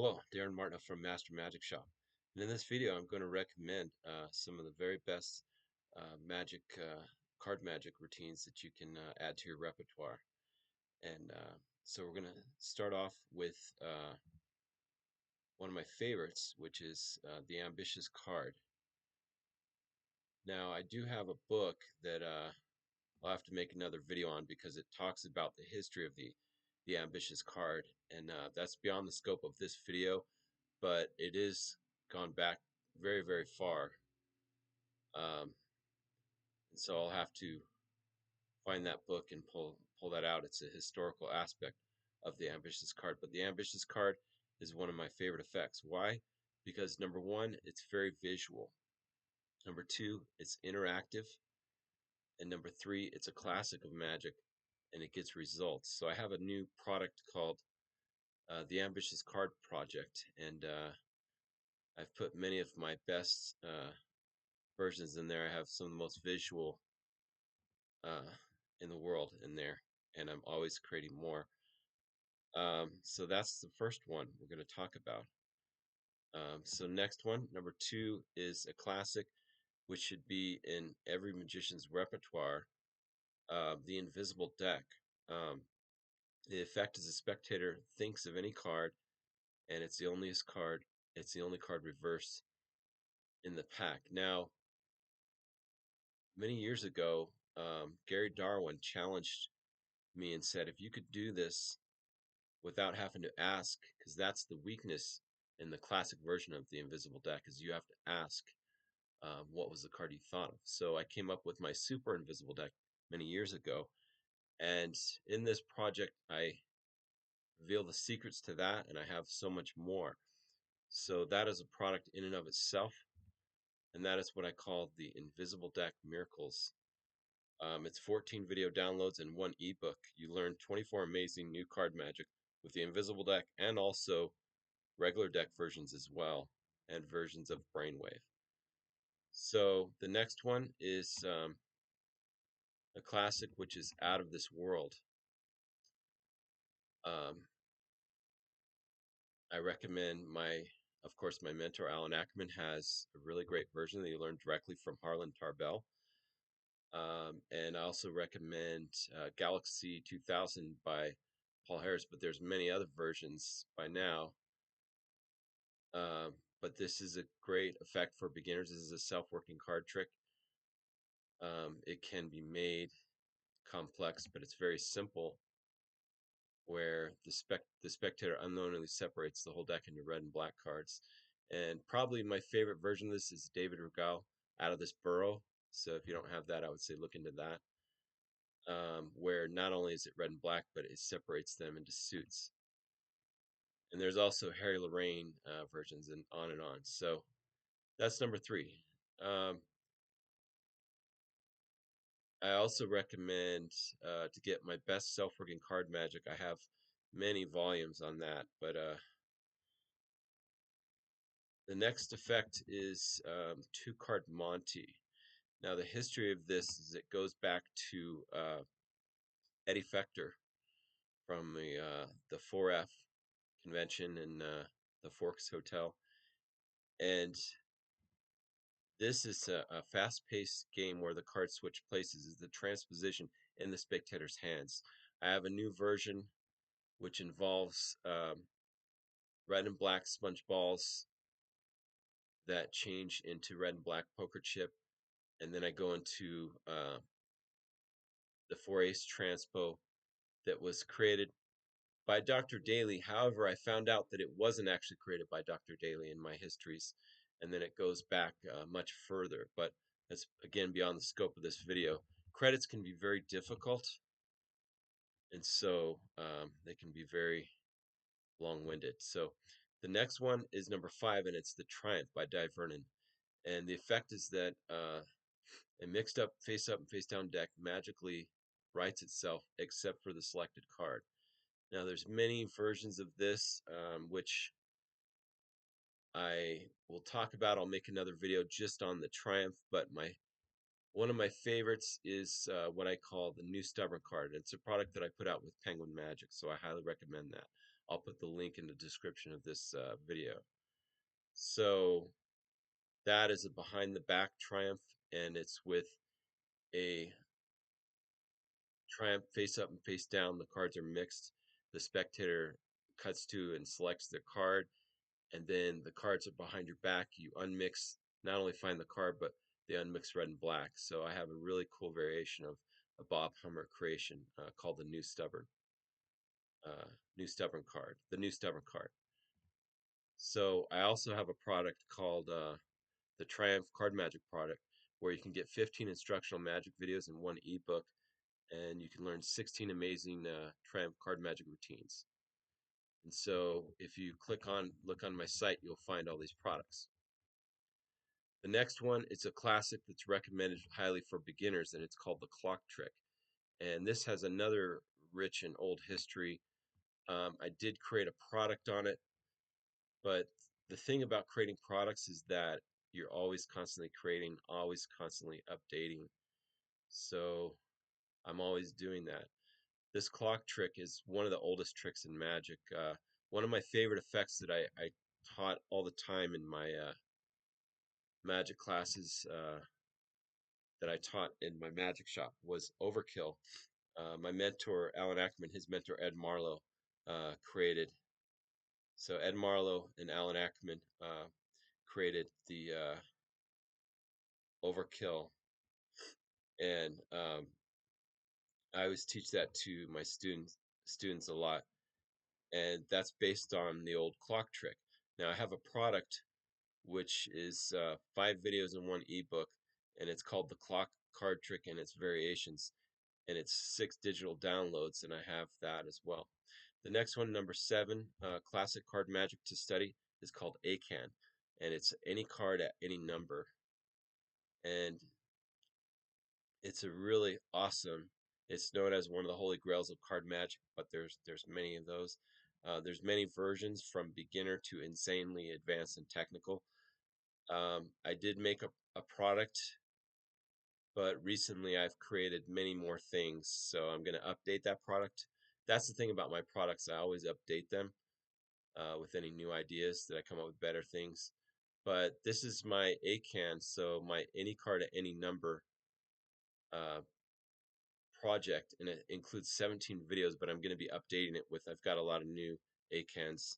Hello, Darin Martineau from Master Magic Shop. And in this video, I'm going to recommend some of the very best magic card magic routines that you can add to your repertoire. And so we're going to start off with one of my favorites, which is the Ambitious Card. Now, I do have a book that I'll have to make another video on because it talks about the history of the Ambitious Card, and that's beyond the scope of this video, but it is gone back very, very far. And so I'll have to find that book and pull that out. It's a historical aspect of the Ambitious Card, but the Ambitious Card is one of my favorite effects. Why? Because number one, it's very visual. Number two, it's interactive. And number three, it's a classic of magic and it gets results. So I have a new product called the Ambitious Card Project, and I've put many of my best versions in there. I have some of the most visual uh, in the world in there, and I'm always creating more. So that's the first one we're going to talk about. So next one, number two, is a classic, which should be in every magician's repertoire, the Invisible Deck. The effect is the spectator thinks of any card, and it's the only card reversed in the pack. Now, many years ago, Gary Darwin challenged me and said, if you could do this without having to ask, because that's the weakness in the classic version of the Invisible Deck, is you have to ask what was the card you thought of. So I came up with my Super Invisible Deck many years ago, and in this project I reveal the secrets to that, and I have so much more. So that is a product in and of itself, and that is what I call the Invisible Deck Miracles. It's 14 video downloads and one ebook. You learn 24 amazing new card magic with the Invisible Deck, and also regular deck versions as well, and versions of Brainwave. So the next one is a classic which is Out of This World. I recommend of course, my mentor Alan Ackerman has a really great version that you learn directly from Harlan Tarbell. And I also recommend Galaxy 2000 by Paul Harris, but there's many other versions by now. But this is a great effect for beginners. This is a self-working card trick. It can be made complex, but it's very simple, where the spectator unknowingly separates the whole deck into red and black cards. And probably my favorite version of this is David Rugal, Out of This Burrow. So if you don't have that, I would say look into that. Where not only is it red and black, but it separates them into suits. And there's also Harry Lorraine versions, and on and on. So that's number three. I also recommend to get my best self-working card magic. I have many volumes on that, but the next effect is two-card Monty. Now, the history of this is it goes back to Eddie Fechter from the 4F convention in the Forks Hotel, and this is a fast-paced game where the cards switch places. Is the transposition in the spectator's hands. I have a new version which involves red and black sponge balls that change into red and black poker chip, and then I go into the 4-ace Transpo that was created by Dr. Daly. However, I found out that it wasn't actually created by Dr. Daly in my histories, and then it goes back much further, but that's again beyond the scope of this video. Credits can be very difficult, and so they can be very long-winded. So the next one is number 5, and it's the Triumph by Di Vernon. And the effect is that a mixed up and face down deck magically writes itself except for the selected card. Now there's many versions of this, which I will talk about. I'll make another video just on the Triumph, but one of my favorites is what I call the New Stubborn card. It's a product that I put out with Penguin Magic, so I highly recommend that. I'll put the link in the description of this video. So that is a behind the back triumph, and it's with a triumph face up and face down. The cards are mixed. The spectator cuts to and selects their card, and then the cards are behind your back. You unmix, not only find the card, but they unmix red and black. So I have a really cool variation of a Bob Hummer creation called the New Stubborn card, the New Stubborn card. So I also have a product called the Triumph Card Magic product, where you can get 15 instructional magic videos in one ebook, and you can learn 16 amazing Triumph Card Magic routines. And so if you look on my site, you'll find all these products. The next one is a classic that's recommended highly for beginners, and it's called the Clock Trick. And this has another rich and old history. I did create a product on it, but the thing about creating products is that you're always constantly creating, always constantly updating. So I'm always doing that. This clock trick is one of the oldest tricks in magic. One of my favorite effects that I taught all the time in my magic classes that I taught in my magic shop was overkill. My mentor, Alan Ackerman, his mentor, Ed Marlowe, created. So Ed Marlowe and Alan Ackerman created the overkill, and I always teach that to my students a lot, and that's based on the old clock trick. Now I have a product which is 5 videos in one ebook, and it's called the Clock Card Trick and its variations, and it's 6 digital downloads, and I have that as well. The next one, number 7, classic card magic to study, is called ACAN, and it's any card at any number, and it's a really awesome. It's known as one of the holy grails of card magic, but there's many of those. There's many versions from beginner to insanely advanced and technical. I did make a product, but recently I've created many more things, so I'm going to update that product. That's the thing about my products, I always update them with any new ideas that I come up with better things. But this is my ACAN, so my any card at any number uh, project, and it includes 17 videos, but I'm going to be updating it with, I've got a lot of new ACANs.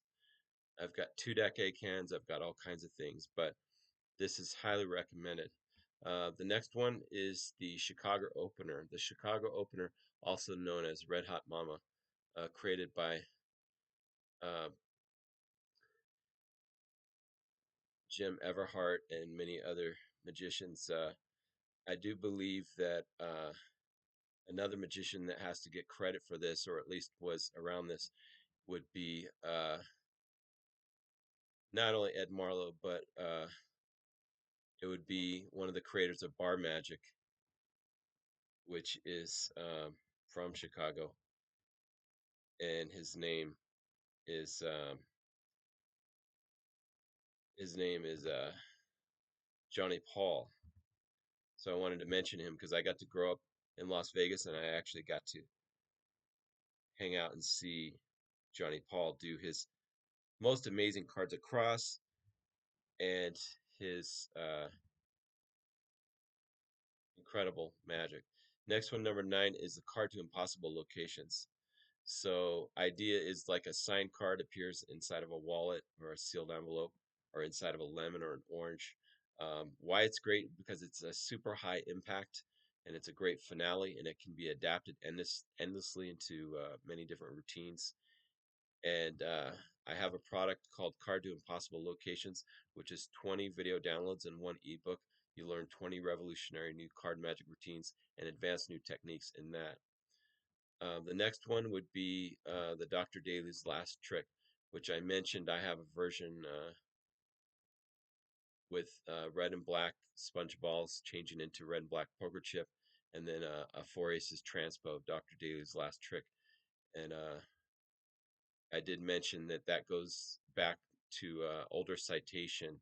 I've got 2-deck ACANs, I've got all kinds of things, but this is highly recommended. The next one is the Chicago Opener. The Chicago Opener, also known as Red Hot Mama, created by uh, Jim Everhart and many other magicians. I do believe that another magician that has to get credit for this, or at least was around this, would be not only Ed Marlowe, but it would be one of the creators of Bar Magic, which is from Chicago, and is his name is Johnny Paul. So I wanted to mention him because I got to grow up in Las Vegas, and I actually got to hang out and see Johnny Paul do his most amazing cards across and his incredible magic. Next one, number 9, is the card to impossible locations. So idea is like a signed card appears inside of a wallet or a sealed envelope or inside of a lemon or an orange. Why it's great? Because it's a super high impact, and it's a great finale, and it can be adapted endlessly into many different routines. And I have a product called Card to Impossible Locations, which is 20 video downloads and one ebook. You learn 20 revolutionary new card magic routines and advanced new techniques in that. The next one would be the Dr. Daly's Last Trick, which I mentioned. I have a version with red and black sponge balls changing into red and black poker chip, and then a 4 aces transpo of Dr. Daly's Last Trick. And I did mention that that goes back to older citation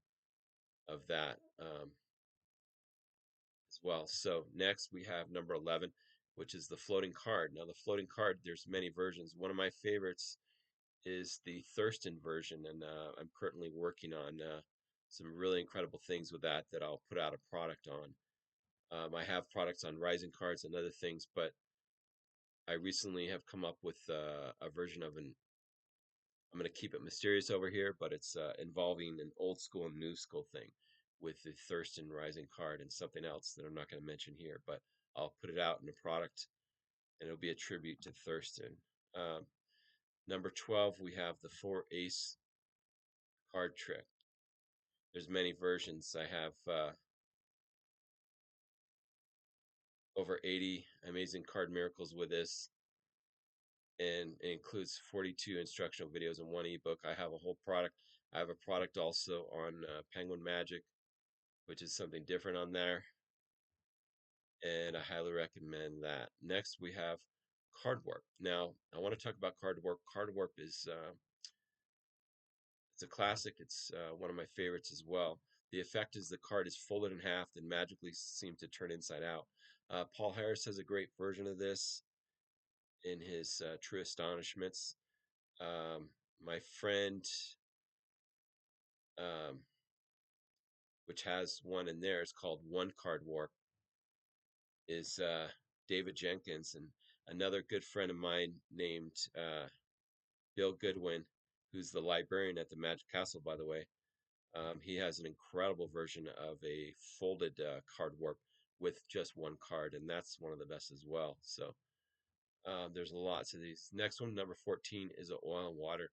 of that as well. So next we have number 11, which is the floating card. Now the floating card, there's many versions. One of my favorites is the Thurston version, and I'm currently working on some really incredible things with that I'll put out a product on. I have products on rising cards and other things, but I recently have come up with a version of an. I'm going to keep it mysterious over here, but it's involving an old school and new school thing with the Thurston rising card and something else that I'm not going to mention here, but I'll put it out in a product, and it'll be a tribute to Thurston. Um, Number 12, we have the 4 ace card trick. There's many versions. I have over 80 amazing card miracles with this, and it includes 42 instructional videos and one ebook. I have a whole product. I have a product also on Penguin Magic, which is something different on there, and I highly recommend that. Next, we have card warp. Now, I want to talk about card warp. Card warp is it's a classic. It's one of my favorites as well. The effect is the card is folded in half, then magically seems to turn inside out. Paul Harris has a great version of this in his True Astonishments. My friend, um, which has one in there, is called One Card Warp, is David Jenkins, and another good friend of mine named Bill Goodwin, who's the librarian at the Magic Castle, by the way. He has an incredible version of a folded card warp with just one card, and that's one of the best as well. So there's lots of these. Next one, number 14, is oil and water.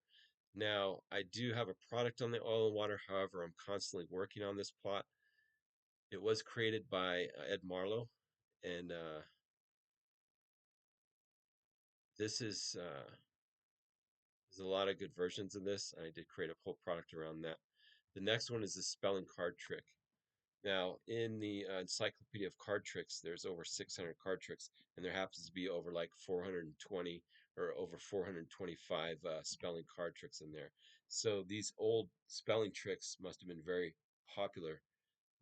Now, I do have a product on the oil and water. However, I'm constantly working on this plot. It was created by Ed Marlowe, and this is there's a lot of good versions of this. I did create a whole product around that. The next one is the spelling card trick. Now, in the Encyclopedia of Card Tricks, there's over 600 card tricks, and there happens to be over like 420 or over 425 spelling card tricks in there. So these old spelling tricks must have been very popular.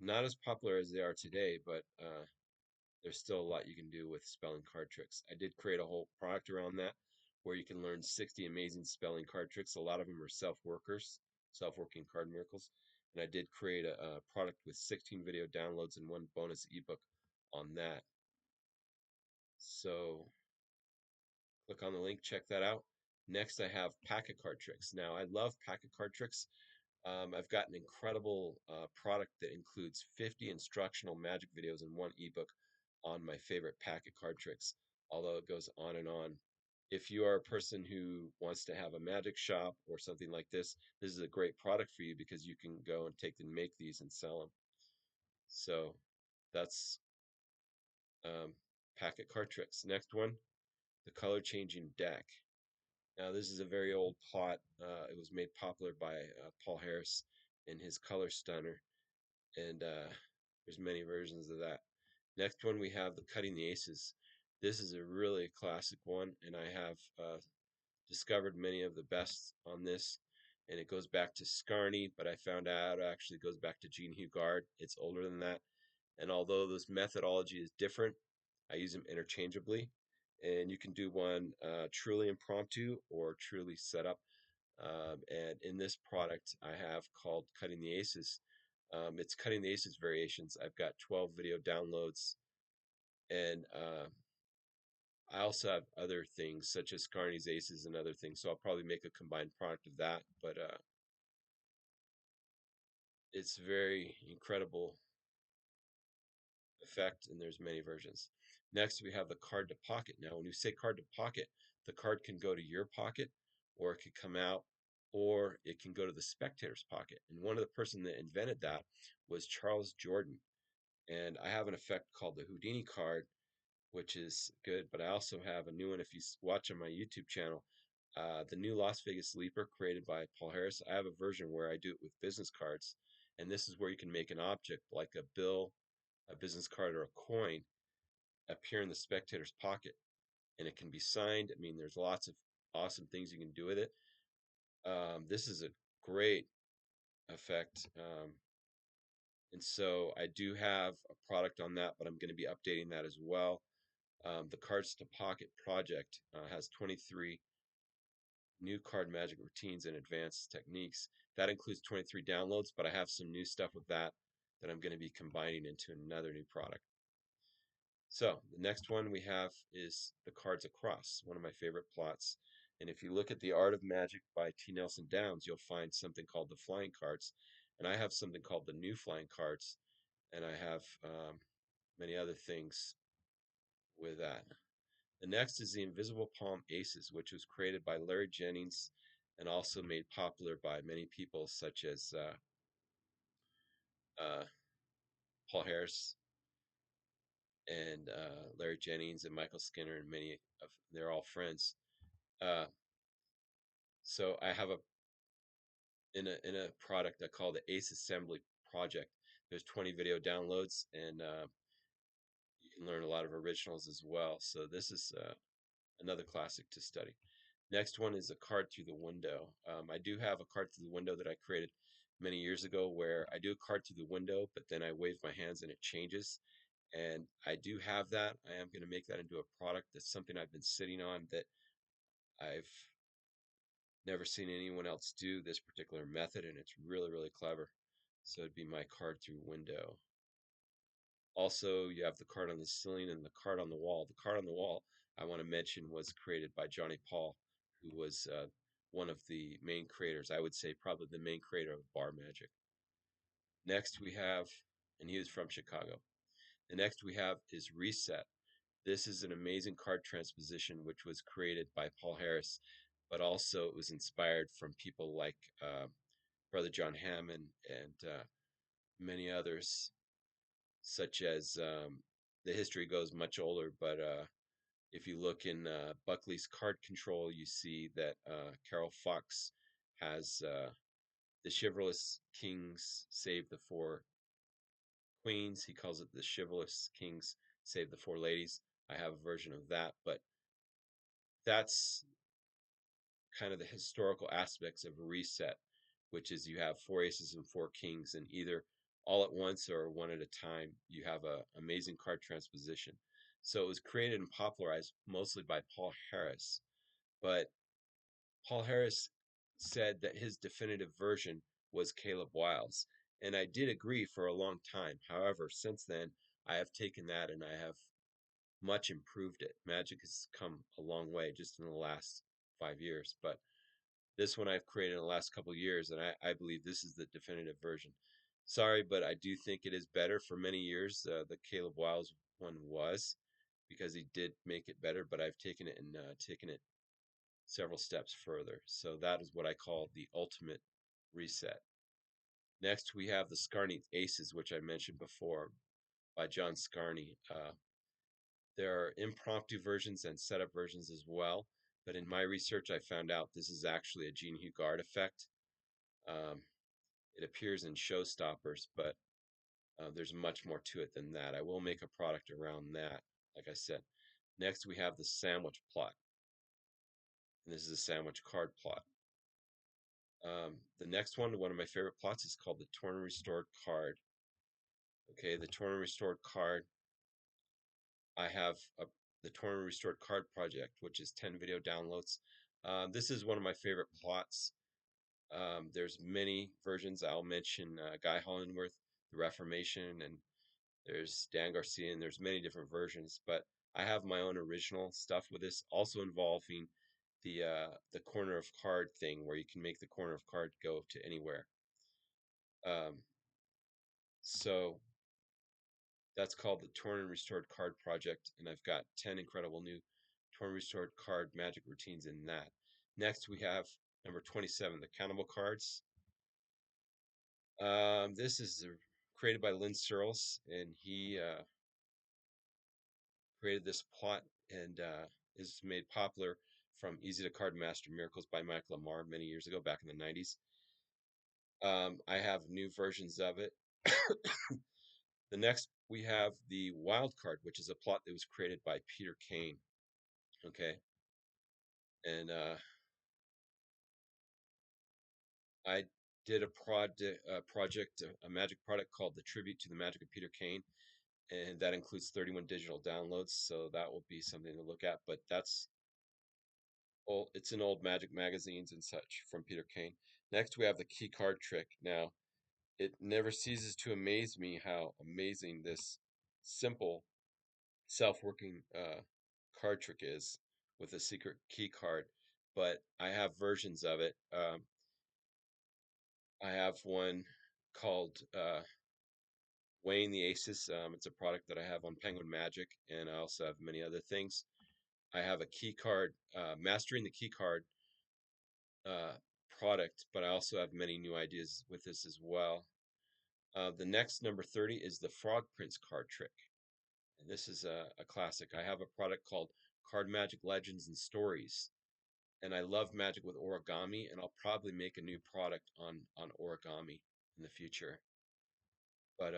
Not as popular as they are today, but there's still a lot you can do with spelling card tricks. I did create a whole product around that where you can learn 60 amazing spelling card tricks. A lot of them are self-working card miracles. And I did create a product with 16 video downloads and one bonus ebook on that. So click on the link, check that out. Next, I have packet card tricks. Now, I love packet card tricks. I've got an incredible product that includes 50 instructional magic videos and one ebook on my favorite packet card tricks, although it goes on and on. If you are a person who wants to have a magic shop or something like this is a great product for you because you can go and take and make these and sell them. So that's packet card tricks. Next one, the color changing deck. Now, this is a very old plot. It was made popular by Paul Harris in his Color Stunner, and there's many versions of that. Next one, we have the Cutting the Aces. This is a really classic one, and I have discovered many of the best on this. And it goes back to Scarney, but I found out it actually goes back to Jean Hugard. It's older than that. And although this methodology is different, I use them interchangeably. And you can do one truly impromptu or truly set up. And in this product, I have called Cutting the Aces. It's Cutting the Aces variations. I've got 12 video downloads, and I also have other things such as Carney's Aces and other things. So I'll probably make a combined product of that. But it's very incredible effect, and there's many versions. Next, we have the card to pocket. Now, when you say card to pocket, the card can go to your pocket, or it could come out, or it can go to the spectator's pocket. And one of the person that invented that was Charles Jordan. And I have an effect called the Houdini card, which is good. But I also have a new one. If you watch on my YouTube channel, the new Las Vegas Leaper created by Paul Harris. I have a version where I do it with business cards, and this is where you can make an object like a bill, a business card, or a coin appear in the spectator's pocket, and it can be signed. I mean, there's lots of awesome things you can do with it. This is a great effect. And so I do have a product on that, but I'm going to be updating that as well. The Cards to Pocket project has 23 new card magic routines and advanced techniques. That includes 23 downloads, but I have some new stuff with that I'm going to be combining into another new product. So the next one we have is the Cards Across, one of my favorite plots. And if you look at The Art of Magic by T. Nelson Downs, you'll find something called the Flying Cards, and I have something called the New Flying Cards, and I have many other things with that. The next is the Invisible Palm Aces, which was created by Larry Jennings and also made popular by many people such as uh, Paul Harris and Larry Jennings and Michael Skinner and many of they're all friends. Uh, so I have a product I call the Ace Assembly Project. There's 20 video downloads and you can learn a lot of originals as well. So this is another classic to study. Next one is a card through the window. I do have a card through the window that I created many years ago where I do a card through the window, but then I wave my hands and it changes. And I do have that. I am going to make that into a product. That's something I've been sitting on that I've never seen anyone else do this particular method, and it's really, really clever. So it'd be my card through window. Also, you have the card on the ceiling and the card on the wall. The card on the wall I want to mention was created by Johnny Paul, who was one of the main creators. I would say probably the main creator of bar magic. Next we have, and he is from Chicago. The next we have is Reset. This is an amazing card transposition which was created by Paul Harris, but also it was inspired from people like Brother John Hammond and many others, such as the history goes much older, but if you look in Buckley's Card Control, you see that Carol Fox has the chivalrous kings save the four queens. He calls it the chivalrous kings save the four ladies. I have a version of that, but that's kind of the historical aspects of a reset, which is you have four aces and four kings, and either all at once or one at a time, you have a amazing card transposition. So it was created and popularized mostly by Paul Harris, but Paul Harris said that his definitive version was Caleb Wiles, and I did agree for a long time. However, since then, I have taken that and I have much improved it. Magic has come a long way just in the last 5 years, but this one I've created in the last couple of years, and I believe this is the definitive version. Sorry, but I do think it is better. For many years, the Caleb Wiles one was, because he did make it better, but I've taken it and taken it several steps further. So that is what I call the ultimate reset. Next, we have the Scarney Aces, which I mentioned before, by John Scarney. There are impromptu versions and setup versions as well, but in my research, I found out this is actually a Jean Hugard effect. Um, it appears in Showstoppers, but there's much more to it than that. I will make a product around that, like I said. Next, we have the sandwich plot. And this is a sandwich card plot. The next one of my favorite plots, is called the Torn and Restored card. Okay, the Torn and Restored card. I have the Torn and Restored card project, which is 10 video downloads. This is one of my favorite plots. There's many versions. I'll mention Guy Hollingworth, the Reformation, and there's Dan Garcia, and there's many different versions. But I have my own original stuff with this, also involving the corner of card thing, where you can make the corner of card go to anywhere. So that's called the Torn and Restored Card Project, and I've got 10 incredible new Torn and Restored Card magic routines in that. Next, we have number 27, the Countable Cards. This is created by Lynn Searles, and he created this plot and is made popular from Easy to Card Master Miracles by Mike Lamar many years ago, back in the 90s. I have new versions of it. The next, we have the Wild Card, which is a plot that was created by Peter Kane. Okay, and I did a project, a magic product called the Tribute to the Magic of Peter Kane, and that includes 31 digital downloads. So that will be something to look at. But that's Well, it's in old Magic magazines and such from Peter Kane. Next, we have the key card trick. Now, it never ceases to amaze me how amazing this simple self-working card trick is with a secret key card. But I have versions of it. I have one called Weighing the Aces. It's a product that I have on Penguin Magic, and I also have many other things. I have a key card, Mastering the Key Card uh, product, but I also have many new ideas with this as well. The next number 30 is the Frog Prince card trick. And this is a classic. I have a product called Card Magic Legends and Stories. And I love magic with origami, and I'll probably make a new product on origami in the future. But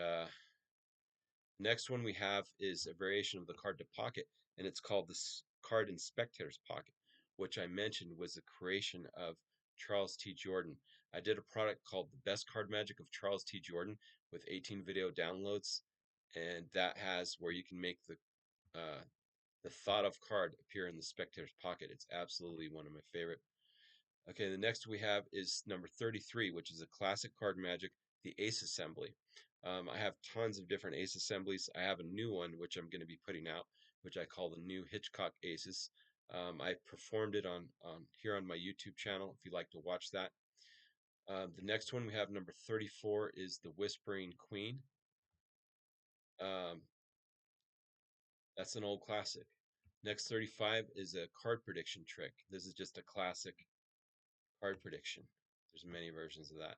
next one we have is a variation of the card to pocket, and it's called the card in Spectator's Pocket, which I mentioned was a creation of Charles T. Jordan. I did a product called The Best Card Magic of Charles T. Jordan with 18 video downloads, and that has where you can make the thought of card appear in the Spectator's Pocket. It's absolutely one of my favorite. Okay, the next we have is number 33, which is a classic card magic, the Ace Assembly. I have tons of different Ace Assemblies. I have a new one, which I'm going to be putting out, which I call the new Hitchcock Aces. I performed it on here on my YouTube channel if you'd like to watch that. The next one we have number 34 is the Whispering Queen. Um, that's an old classic. Next 35 is a card prediction trick. This is just a classic card prediction. There's many versions of that.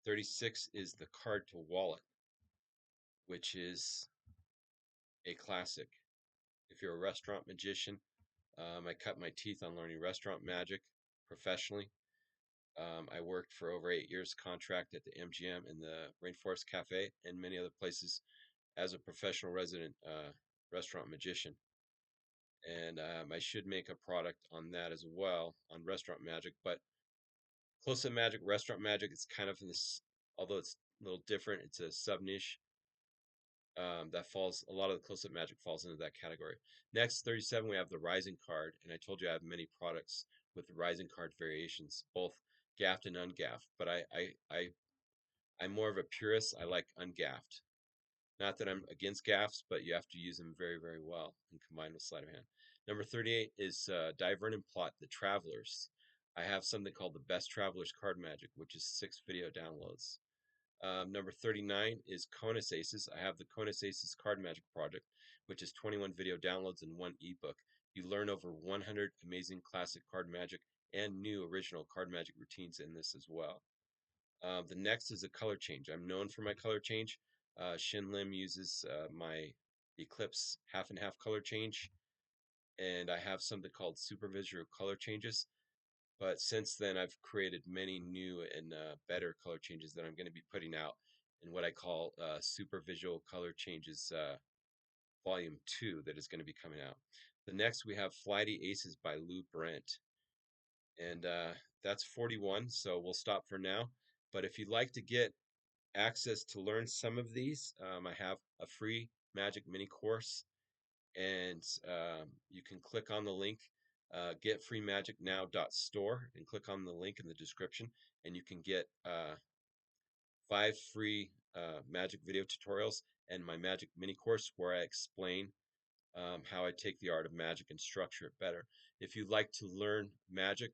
36 is the card to wallet, which is a classic. If you're a restaurant magician, I cut my teeth on learning restaurant magic professionally. I worked for over 8 years contract at the MGM and the Rainforest Cafe and many other places as a professional resident restaurant magician. And I should make a product on that as well on restaurant magic. But close-up magic, restaurant magic, it's kind of in this, although it's a little different, it's a sub niche that falls, a lot of the close-up magic falls into that category. Next, 37, we have the Rising card, and I told you I have many products with the Rising card variations, both gaffed and ungaffed. But I'm more of a purist. I like ungaffed. Not that I'm against gaffs, but you have to use them very, very well and combine with sleight of hand. Number 38 is Darin and Plot, the Travelers. I have something called the Best Travelers Card Magic, which is 6 video downloads. Number 39 is Conus Aces. I have the Conus Aces Card Magic Project, which is 21 video downloads and 1 ebook. You learn over 100 amazing classic card magic and new original card magic routines in this as well. The next is a color change. I'm known for my color change. Shin Lim uses my Eclipse half and half color change, and I have something called Super Visual Color Changes. But since then, I've created many new and better color changes that I'm going to be putting out in what I call Super Visual Color Changes Volume 2 that is going to be coming out. The next, we have Flighty Aces by Lou Brent. And that's 41, so we'll stop for now. But if you'd like to get access to learn some of these, I have a free Magic mini course, and you can click on the link getfreemagicnow.store and click on the link in the description, and you can get 5 free magic video tutorials and my magic mini course where I explain how I take the art of magic and structure it better. If you'd like to learn magic,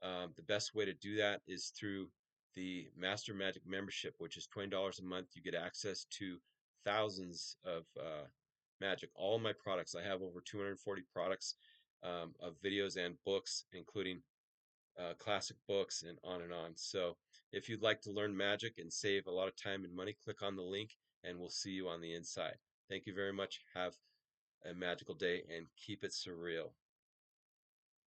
the best way to do that is through the Master Magic membership, which is $20 a month. You get access to thousands of magic, all of my products. I have over 240 products of videos and books, including classic books and on and on. So if you'd like to learn magic and save a lot of time and money, click on the link and we'll see you on the inside. Thank you very much. Have a magical day and keep it surreal.